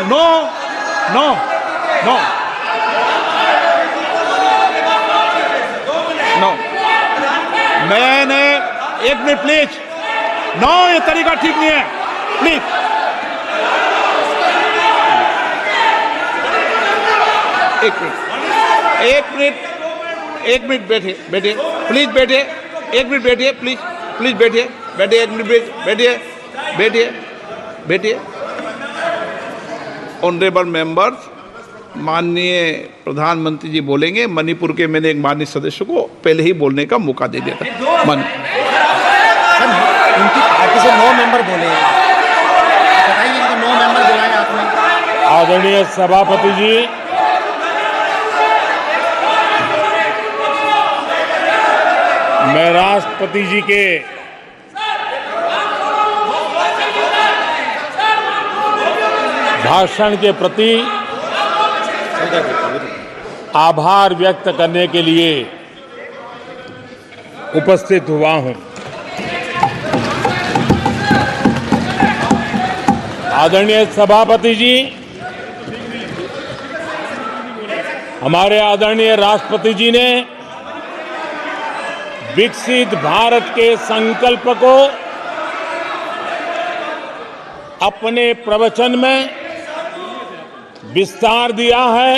No no no no मैंने 1 minute please. No, ये तरीका ठीक नहीं है, प्लीज। एक मिनट बैठिए, प्लीज बैठिए, 1 मिनट बैठिए, प्लीज बैठिए, 1 मिनट बैठिए। ऑनरेबल मेंबर्स, माननीय प्रधानमंत्री जी बोलेंगे। मणिपुर के मैंने एक माननीय सदस्य को पहले ही बोलने का मौका दे दिया था। उनकी पार्टी से 9 मेंबर बोले हैं, बताइए इनको 9 मेंबर बुलाए आपने। आदरणीय सभापति जी, मैं राष्ट्रपति जी के भाषण के प्रति आभार व्यक्त करने के लिए उपस्थित हुआ हूं। आदरणीय सभापति जी, हमारे आदरणीय राष्ट्रपति जी ने विकसित भारत के संकल्प को अपने प्रवचन में विस्तार दिया है।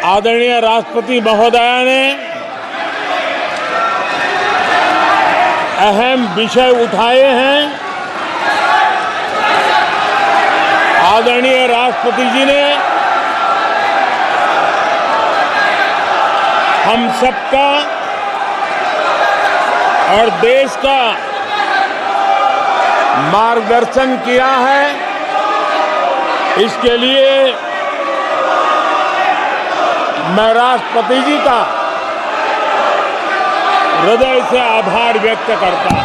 आदरणीय राष्ट्रपति महोदया ने अहम विषय उठाए हैं। आदरणीय राष्ट्रपति जी ने हम सबका और देश का मार्गदर्शन किया है। इसके लिए मैं राष्ट्रपति जी का हृदय से आभार व्यक्त करता हूं।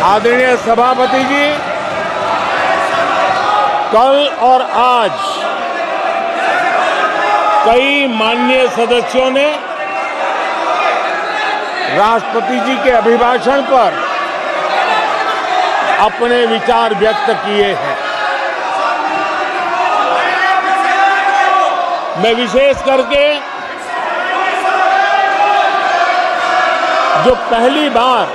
आदरणीय सभापति जी, कल और आज कई माननीय सदस्यों ने राष्ट्रपति जी के अभिभाषण पर अपने विचार व्यक्त किए हैं। मैं विशेष करके जो पहली बार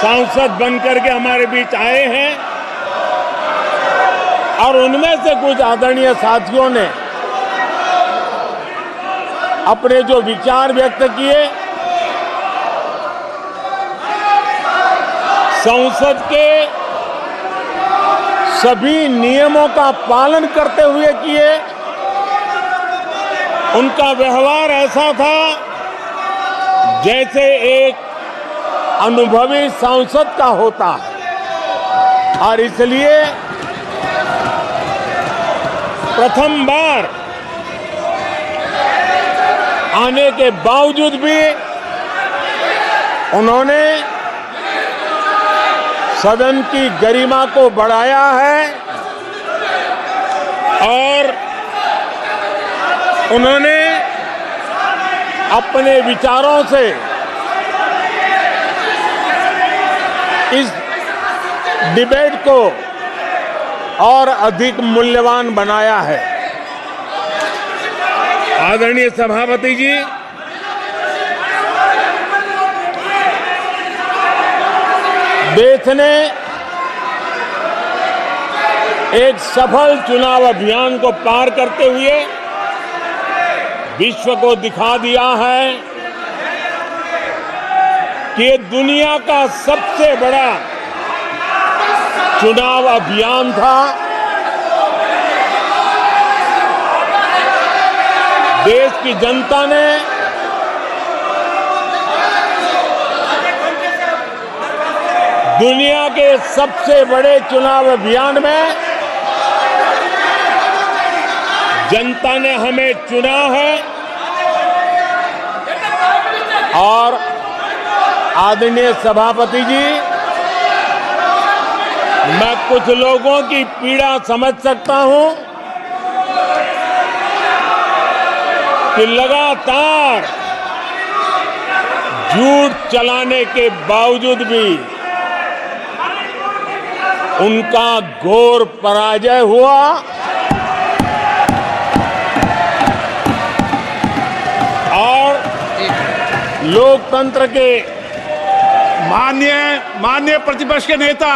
सांसद बनकर के हमारे बीच आए हैं और उनमें से कुछ आदरणीय साथियों ने अपने जो विचार व्यक्त किए, संसद के सभी नियमों का पालन करते हुए किए। उनका व्यवहार ऐसा था जैसे एक अनुभवी सांसद का होता है, और इसलिए प्रथम बार आने के बावजूद भी उन्होंने सदन की गरिमा को बढ़ाया है और उन्होंने अपने विचारों से इस डिबेट को और अधिक मूल्यवान बनाया है। आदरणीय सभापति जी, देश ने एक सफल चुनाव अभियान को पार करते हुए विश्व को दिखा दिया है कि ये दुनिया का सबसे बड़ा चुनाव अभियान था। देश की जनता ने दुनिया के सबसे बड़े चुनाव अभियान में जनता ने हमें चुना है और आदरणीय सभापति जी, मैं कुछ लोगों की पीड़ा समझ सकता हूं कि लगातार झूठ चलाने के बावजूद भी उनका घोर पराजय हुआ और लोकतंत्र के माननीय प्रतिपक्ष के नेता,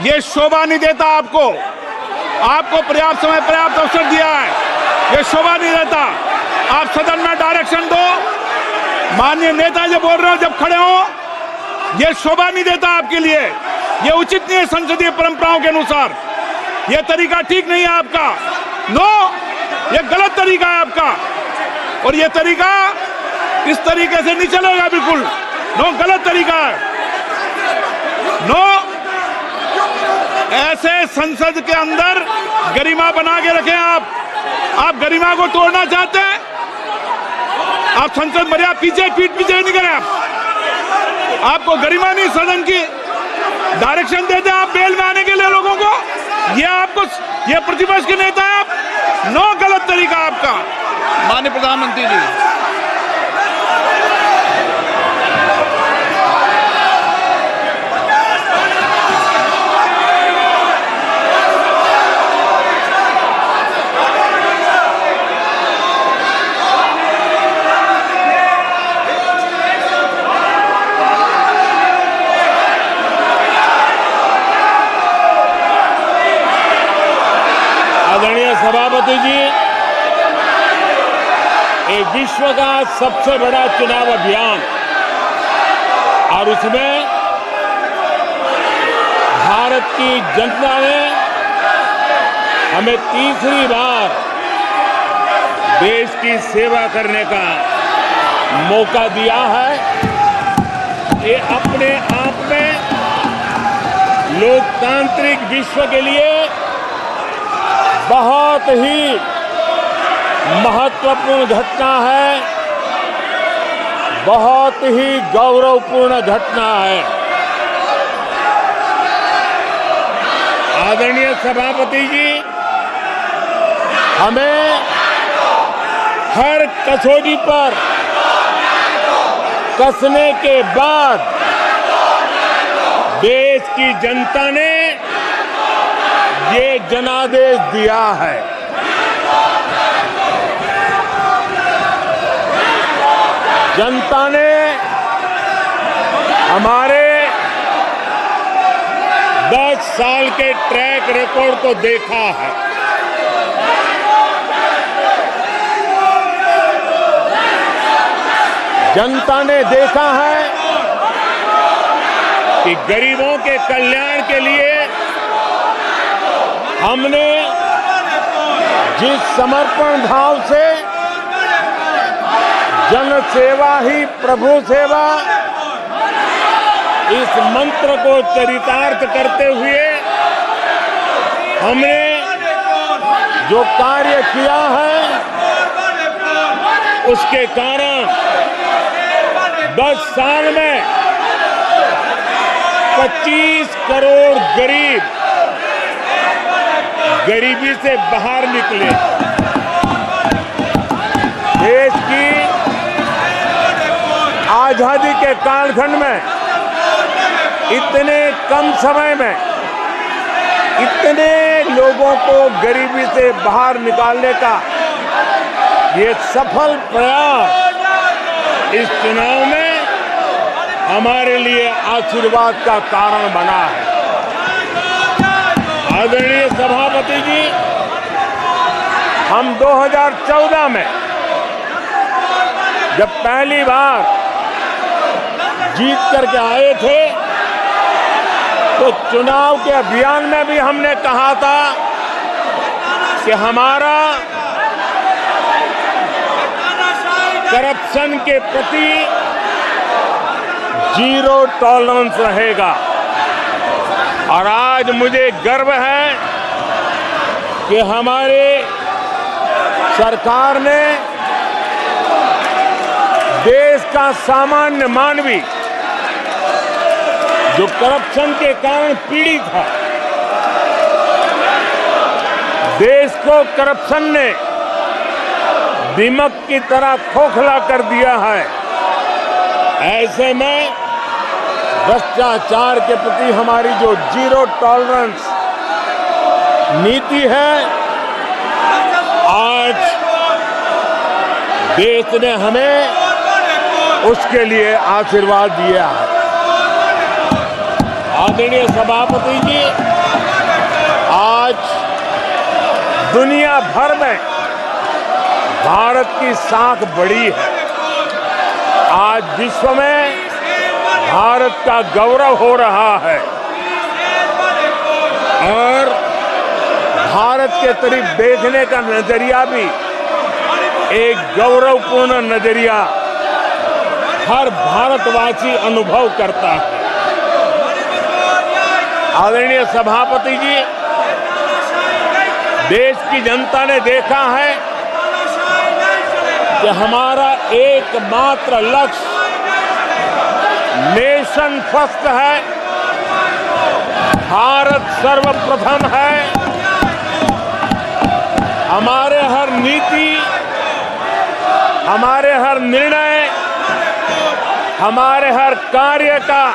ये शोभा नहीं देता आपको पर्याप्त समय पर्याप्त अवसर दिया है, ये शोभा नहीं देता। आप सदन में डायरेक्शन दो। माननीय नेता जो बोल रहे हो जब खड़े हो, ये शोभा नहीं देता आपके लिए, ये उचित नहीं है संसदीय परंपराओं के अनुसार। ये तरीका ठीक नहीं है आपका। नो, ये गलत तरीका है आपका, और ये तरीका इस तरीके से नहीं चलेगा बिल्कुल। नो, गलत तरीका है। नो, ऐसे संसद के अंदर गरिमा बना के रखें आप गरिमा को तोड़ना चाहते हैं। आप संसद मर्यादा पीठ पीछे नहीं करें आपको गरिमा नहीं, सदन की डायरेक्शन देते आप बेल में आने के लिए लोगों को। ये प्रतिपक्ष के नेता है आप। नो, गलत तरीका आपका। माननीय प्रधानमंत्री जी, आदरणीय सभापति जी, ये विश्व का सबसे बड़ा चुनाव अभियान और उसमें भारत की जनता ने हमें तीसरी बार देश की सेवा करने का मौका दिया है। ये अपने आप में लोकतांत्रिक विश्व के लिए बहुत ही महत्वपूर्ण घटना है, बहुत ही गौरवपूर्ण घटना है। आदरणीय सभापति जी, हमें हर कसौटी पर कसने के बाद देश की जनता ने ये जनादेश दिया है। जनता ने हमारे 10 साल के ट्रैक रिकॉर्ड को देखा है। जनता ने देखा है कि गरीबों के कल्याण के लिए हमने जिस समर्पण भाव से जन सेवा ही प्रभु सेवा इस मंत्र को चरितार्थ करते हुए हमने जो कार्य किया है, उसके कारण 10 साल में 25 करोड़ गरीब गरीबी से बाहर निकले। देश की आजादी के कालखंड में इतने कम समय में इतने लोगों को गरीबी से बाहर निकालने का ये सफल प्रयास इस चुनाव में हमारे लिए आशीर्वाद का कारण बना है। आदरणीय सभापति जी, हम 2014 में जब पहली बार जीत करके आए थे तो चुनाव के अभियान में भी हमने कहा था कि हमारा करप्शन के प्रति 0 टॉलरेंस रहेगा। और आज मुझे गर्व है कि हमारे सरकार ने देश का सामान्य मानवी जो करप्शन के कारण पीड़ित है, देश को करप्शन ने दीमक की तरह खोखला कर दिया है। ऐसे में भ्रष्टाचार के प्रति हमारी जो जीरो टॉलरेंस नीति है, आज देश ने हमें उसके लिए आशीर्वाद दिया है। आदरणीय सभापति जी, आज दुनिया भर में भारत की साख बढ़ी है। आज विश्व में भारत का गौरव हो रहा है और भारत के तरफ देखने का नजरिया भी एक गौरवपूर्ण नजरिया हर भारतवासी अनुभव करता है। आदरणीय सभापति जी, देश की जनता ने देखा है कि हमारा एकमात्र लक्ष्य नेशन फर्स्ट है, भारत सर्वप्रथम है। हमारे हर नीति, हमारे हर निर्णय, हमारे हर कार्य का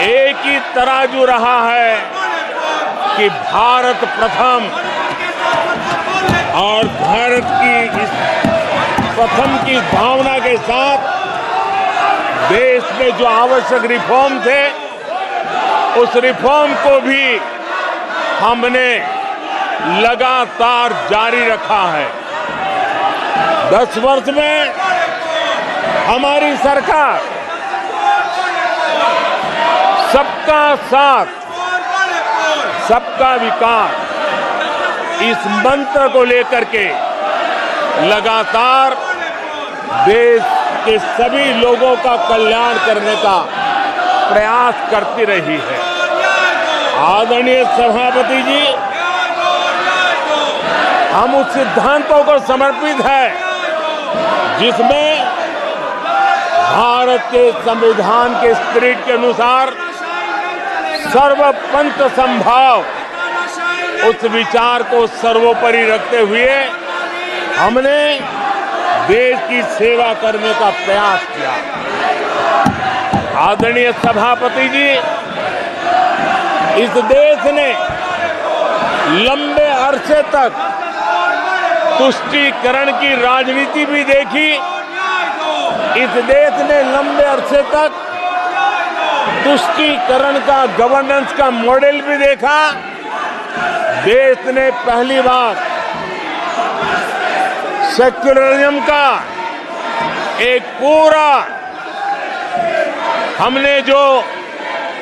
एक ही तराजू रहा है कि भारत प्रथम, और भारत की इस प्रथम की भावना के साथ देश में जो आवश्यक रिफॉर्म थे, उस रिफॉर्म को भी हमने लगातार जारी रखा है। 10 वर्ष में हमारी सरकार सबका साथ, सबका विकास, इस मंत्र को लेकर के लगातार देश के सभी लोगों का कल्याण करने का प्रयास करती रही है। आदरणीय सभापति जी, हम उस सिद्धांतों को समर्पित है जिसमें भारत के संविधान के स्पिरिट के अनुसार सर्वपंथ संभाव, उस विचार को सर्वोपरि रखते हुए हमने देश की सेवा करने का प्रयास किया। आदरणीय सभापति जी, इस देश ने लंबे अरसे तक तुष्टीकरण की राजनीति भी देखी। इस देश ने लंबे अरसे तक तुष्टीकरण का गवर्नेंस का मॉडल भी देखा। देश ने पहली बार सेक्युलरिज्म का एक पूरा हमने जो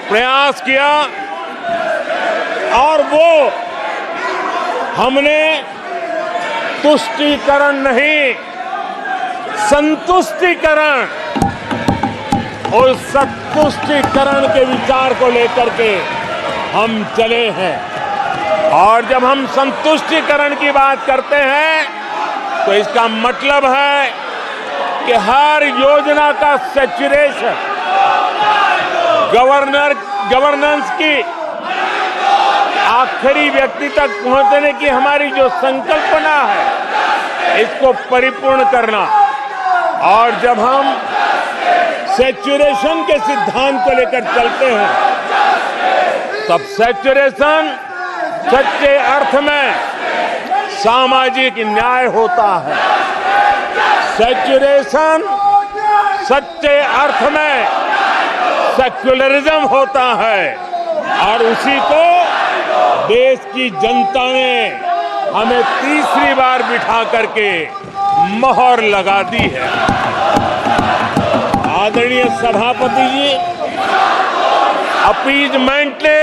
प्रयास किया, और वो हमने तुष्टीकरण नहीं, संतुष्टीकरण, और संतुष्टीकरण के विचार को लेकर के हम चले हैं। और जब हम संतुष्टीकरण की बात करते हैं तो इसका मतलब है कि हर योजना का सैचुरेशन, गवर्नेंस की आखिरी व्यक्ति तक पहुंचने की हमारी जो संकल्पना है, इसको परिपूर्ण करना। और जब हम सैचुरेशन के सिद्धांत को लेकर चलते हैं, तब सैचुरेशन सच्चे अर्थ में सामाजिक न्याय होता है। सैचुरेशन सच्चे अर्थ में सेक्युलरिज्म होता है, और उसी को देश की जनता ने हमें तीसरी बार बिठा करके मोहर लगा दी है। आदरणीय सभापति जी, अपीजमेंट ने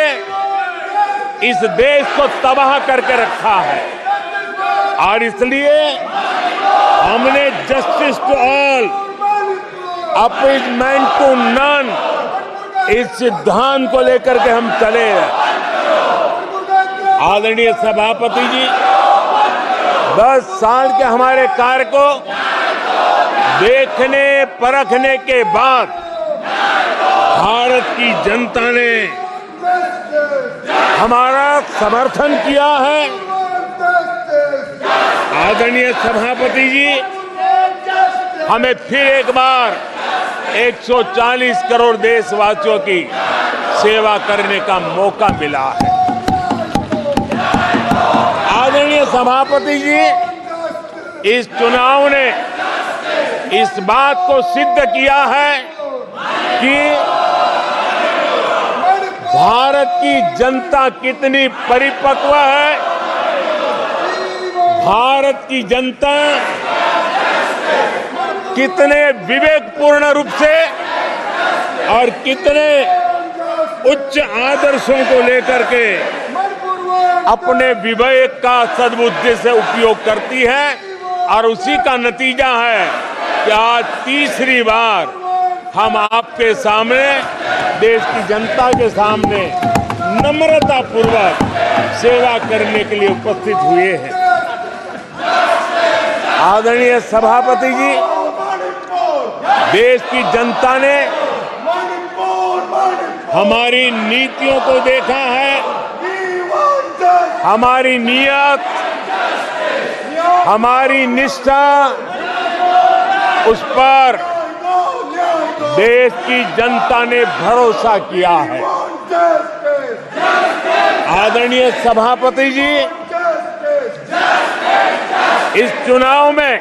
इस देश को तबाह करके रखा है, और इसलिए हमने justice to all, appeasement to none, इस सिद्धांत को लेकर के हम चले हैं। आदरणीय सभापति जी, 10 साल के हमारे कार्य को देखने परखने के बाद भारत की जनता ने हमारा समर्थन किया है। आदरणीय सभापति जी, हमें फिर एक बार 140 करोड़ देशवासियों की सेवा करने का मौका मिला है। आदरणीय सभापति जी, इस चुनाव ने इस बात को सिद्ध किया है कि भारत की जनता कितनी परिपक्व है, भारत की जनता कितने विवेकपूर्ण रूप से और कितने उच्च आदर्शों को लेकर के अपने विवेक का सद्बुद्धि से उपयोग करती है, और उसी का नतीजा है कि आज तीसरी बार हम आपके सामने, देश की जनता के सामने नम्रता पूर्वक सेवा करने के लिए उपस्थित हुए हैं। आदरणीय सभापति जी, देश की जनता ने हमारी नीतियों को देखा है, हमारी नीयत, हमारी निष्ठा, उस पर देश की जनता ने भरोसा किया है। आदरणीय सभापति जी, इस चुनाव में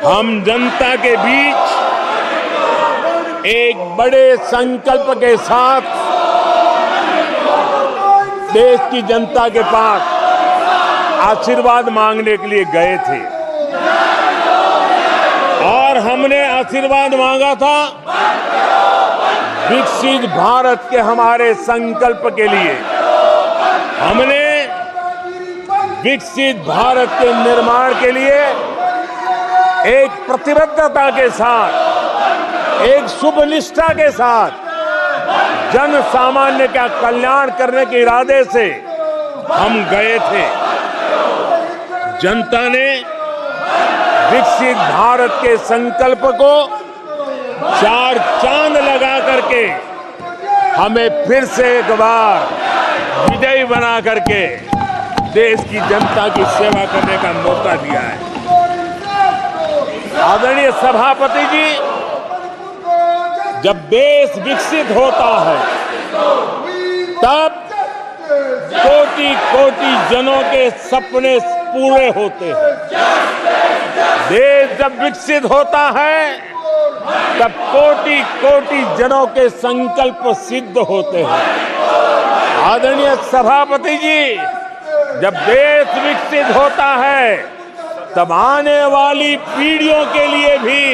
हम जनता के बीच एक बड़े संकल्प के साथ देश की जनता के पास आशीर्वाद मांगने के लिए गए थे, और हमने आशीर्वाद मांगा था विकसित भारत के हमारे संकल्प के लिए। हमने विकसित भारत के निर्माण के लिए एक प्रतिबद्धता के साथ, एक शुभ निष्ठा के साथ जन सामान्य का कल्याण करने के इरादे से हम गए थे। जनता ने विकसित भारत के संकल्प को चार चांद लगा करके हमें फिर से एक बार विजयी बना करके देश की जनता की सेवा करने का मौका दिया है। आदरणीय सभापति जी, जब देश विकसित होता है तब कोटि कोटि जनों के सपने पूरे होते हैं। देश जब विकसित होता है तब कोटि कोटि जनों के संकल्प सिद्ध होते हैं। आदरणीय सभापति जी, जब देश विकसित होता है तब आने वाली पीढ़ियों के लिए भी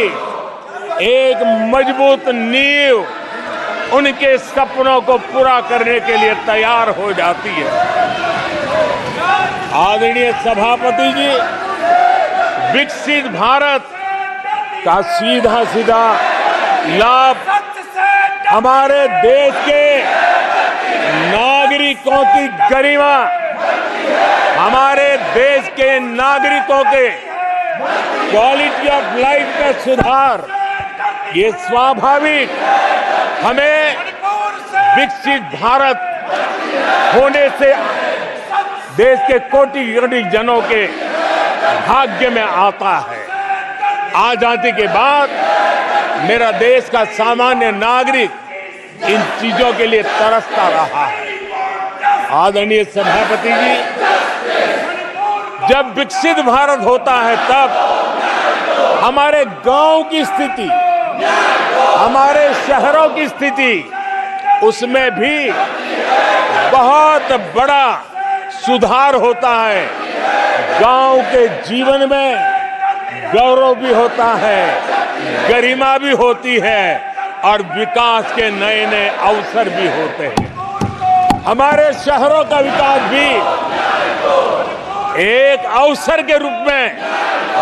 एक मजबूत नींव उनके सपनों को पूरा करने के लिए तैयार हो जाती है। आदरणीय सभापति जी, विकसित भारत का सीधा सीधा लाभ हमारे देश के नागरिकों की गरिमा, हमारे देश के नागरिकों के क्वालिटी ऑफ लाइफ में सुधार, ये स्वाभाविक हमें विकसित भारत होने से देश के कोटि कोटि जनों के भाग्य में आता है। आजादी के बाद मेरा देश का सामान्य नागरिक इन चीजों के लिए तरसता रहा है। आदरणीय सभापति जी, जब विकसित भारत होता है तब हमारे गांव की स्थिति, हमारे शहरों की स्थिति, उसमें भी बहुत बड़ा सुधार होता है। गांव के जीवन में गौरव भी होता है, गरिमा भी होती है और विकास के नए नए अवसर भी होते हैं। हमारे शहरों का विकास भी एक अवसर के रूप में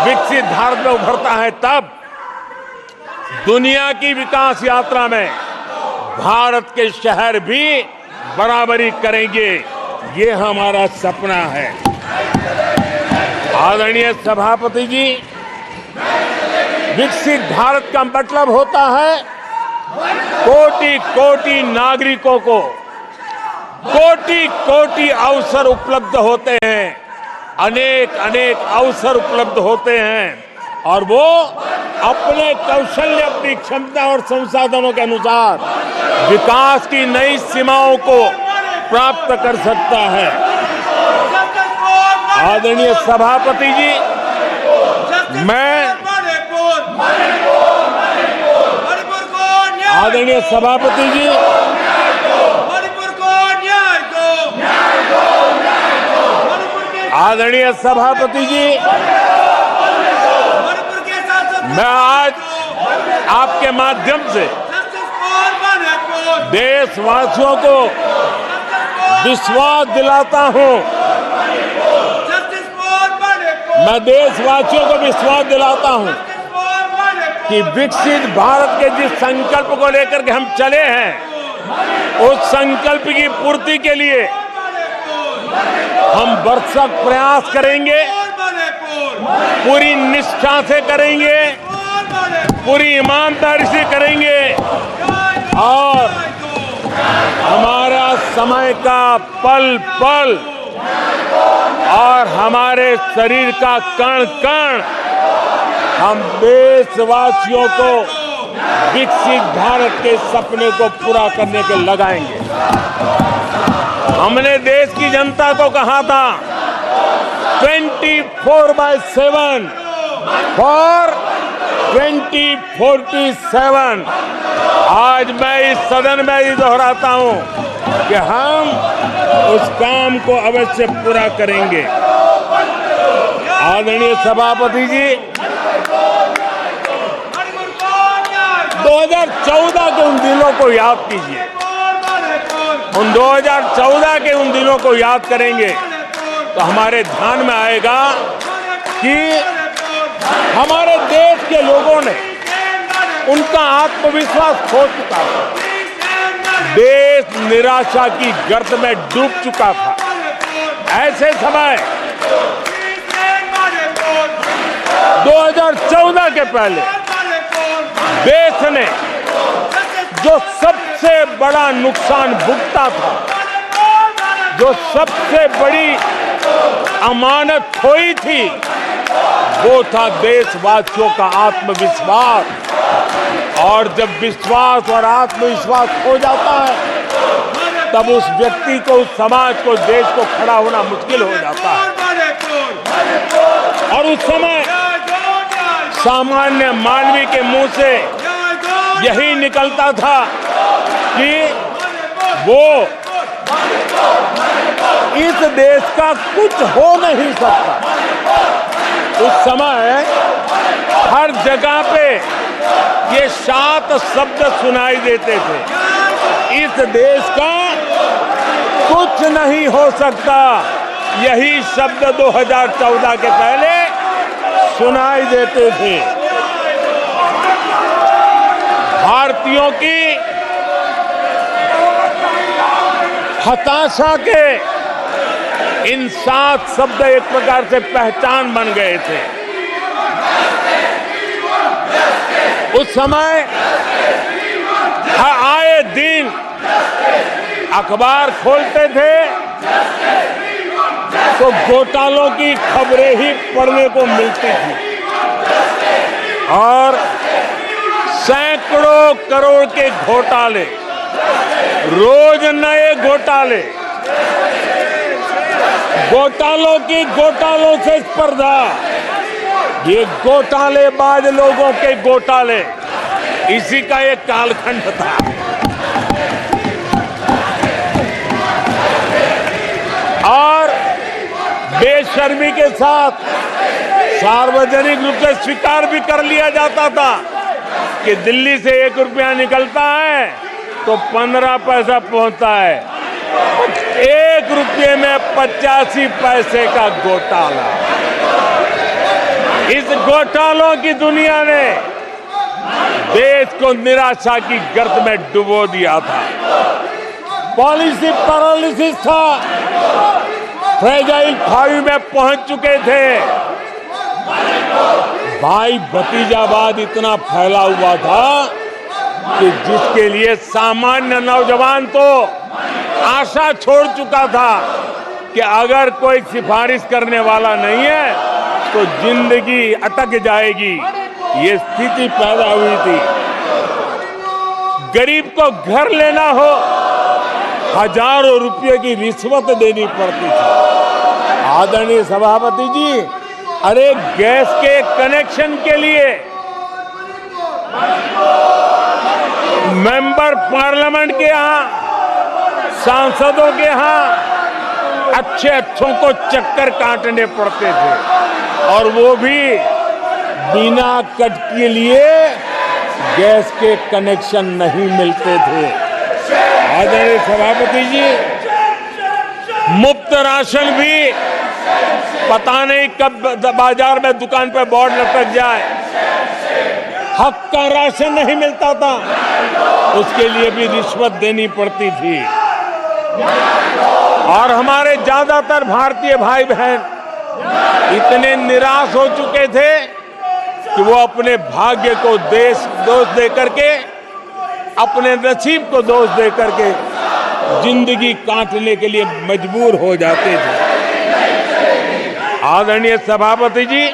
विकसित भारत में उभरता है, तब दुनिया की विकास यात्रा में भारत के शहर भी बराबरी करेंगे, ये हमारा सपना है। आदरणीय सभापति जी, विकसित भारत का मतलब होता है कोटि कोटि नागरिकों को कोटि कोटि अवसर उपलब्ध होते हैं। अनेक अनेक अवसर उपलब्ध होते हैं और वो अपने कौशल्य, अपनी क्षमता और संसाधनों के अनुसार विकास की नई सीमाओं को प्राप्त कर सकता है। आदरणीय सभापति जी, आदरणीय सभापति जी, आदरणीय सभापति जी, मैं आज आपके माध्यम से देशवासियों को विश्वास दिलाता हूं, मैं देशवासियों को विश्वास दिलाता हूं कि विकसित भारत के जिस संकल्प को लेकर के हम चले हैं, उस संकल्प की पूर्ति के लिए हम भरसक प्रयास करेंगे, पूरी निष्ठा से करेंगे, पूरी ईमानदारी से करेंगे और हमारा समय का पल पल और हमारे शरीर का कण कण हम देशवासियों को विकसित भारत के सपने को पूरा करने के लगाएंगे। हमने देश की जनता को कहा था 24/7 फॉर 2047। आज मैं इस सदन में ही दोहराता हूं कि हम उस काम को अवश्य पूरा करेंगे। आदरणीय सभापति जी, 2014 के उन दिनों को याद कीजिए। उन 2014 के उन दिनों को याद करेंगे तो हमारे ध्यान में आएगा कि हमारे देश के लोगों ने उनका आत्मविश्वास खो चुका था। देश निराशा की गर्त में डूब चुका था। ऐसे समय 2014 के पहले देश ने जो सबसे बड़ा नुकसान भुगता था, जो सबसे बड़ी अमानत खोई थी, वो था देशवासियों का आत्मविश्वास। और जब विश्वास और आत्मविश्वास खो जाता है तब उस व्यक्ति को, उस समाज को, देश को खड़ा होना मुश्किल हो जाता है। और उस समय सामान्य मानवी के मुंह से यही निकलता था कि वो इस देश का कुछ हो नहीं सकता। उस समय हर जगह पे ये 7 शब्द सुनाई देते थे, इस देश का कुछ नहीं हो सकता। यही शब्द 2014 के पहले सुनाई देते थे। भारतीयों की हताशा के इन 7 शब्द एक प्रकार से पहचान बन गए थे। उस समय आए दिन अखबार खोलते थे तो घोटालों की खबरें ही पढ़ने को मिलती थी और सैकड़ों करोड़ के घोटाले, रोज नए घोटाले, घोटालों से स्पर्धा, ये घोटालेबाज लोगों के घोटाले, इसी का एक कालखंड था। और बेशर्मी के साथ सार्वजनिक रूप से स्वीकार भी कर लिया जाता था कि दिल्ली से 1 रुपया निकलता है तो 15 पैसा पहुंचता है। 1 रुपये में 85 पैसे का घोटाला। इस घोटालों की दुनिया ने देश को निराशा की गर्त में डुबो दिया था। पॉलिसी पैरालिसिस था, फ्रेजाइल 5 में पहुंच चुके थे। भाई भतीजावाद इतना फैला हुआ था कि जिसके लिए सामान्य नौजवान तो आशा छोड़ चुका था कि अगर कोई सिफारिश करने वाला नहीं है तो जिंदगी अटक जाएगी। ये स्थिति पैदा हुई थी। गरीब को घर लेना हो, हजारों रुपए की रिश्वत देनी पड़ती थी। आदरणीय सभापति जी, अरे गैस के कनेक्शन के लिए मेंबर पार्लियामेंट के यहाँ, सांसदों के यहाँ अच्छों को चक्कर काटने पड़ते थे और वो भी बिना कट के लिए गैस के कनेक्शन नहीं मिलते थे। आदरणीय सभापति जी, मुफ्त राशन भी पता नहीं कब बाजार में दुकान पर बोर्ड लटक जाए, हक का राशन नहीं मिलता था, उसके लिए भी रिश्वत देनी पड़ती थी। और हमारे ज्यादातर भारतीय भाई बहन इतने निराश हो चुके थे कि वो अपने भाग्य को दोष दे करके, अपने नसीब को दोष दे करके जिंदगी काटने के लिए मजबूर हो जाते थे। आदरणीय सभापति जी,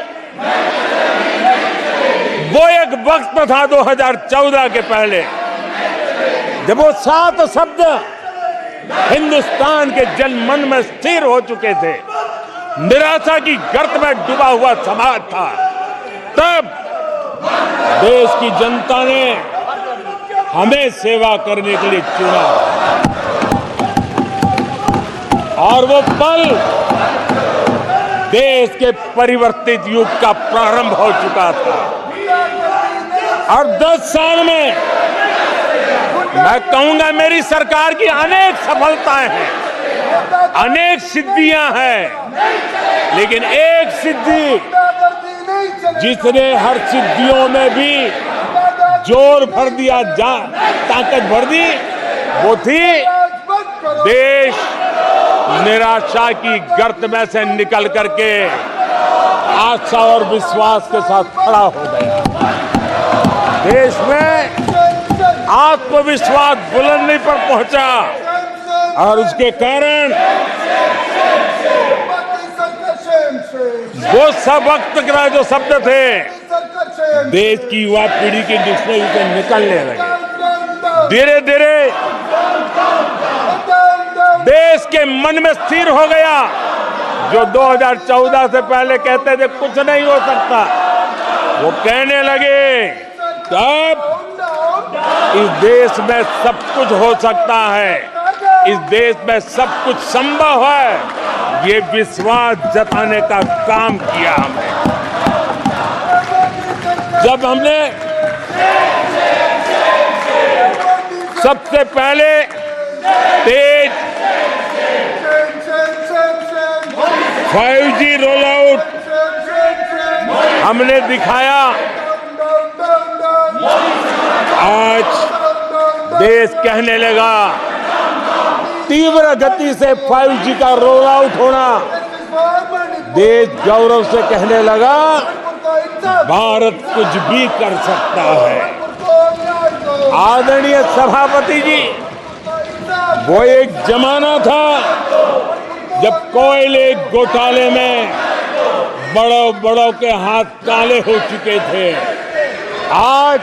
वो एक वक्त था 2014 के पहले, जब वो 7 शब्द हिंदुस्तान के जनमन में स्थिर हो चुके थे। निराशा की गर्त में डूबा हुआ समाज था। तब देश की जनता ने हमें सेवा करने के लिए चुना और वो पल देश के परिवर्तित युग का प्रारंभ हो चुका था। और 10 साल में मैं कहूंगा मेरी सरकार की अनेक सफलताएं हैं, अनेक सिद्धियां हैं, लेकिन एक सिद्धि जिसने हर सिद्धियों में भी जोर भर दिया, ताकत भर दी, वो थी देश निराशा की गर्त में से निकल करके आशा और विश्वास के साथ खड़ा हो गया। देश में आत्मविश्वास बुलंदी पर पहुंचा और उसके कारण वो सब वक्त का जो शब्द थे देश की युवा पीढ़ी की डिक्शनरी से निकलने लगे। धीरे धीरे देश के मन में स्थिर हो गया। जो 2014 से पहले कहते थे कुछ नहीं हो सकता, वो कहने लगे तब इस देश में सब कुछ हो सकता है, इस देश में सब कुछ संभव है। ये विश्वास जताने का काम किया हमने। जब हमने सबसे पहले तेज 5G रोल आउट हमने दिखाया, आज देश कहने लगा तीव्र गति से 5G का रोल आउट होना। देश गौरव से कहने लगा भारत कुछ भी कर सकता है। आदरणीय सभापति जी, वो एक जमाना था जब कोयले घोटाले में बड़ों के हाथ काले हो चुके थे। आज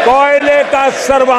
कोयले का सर्वा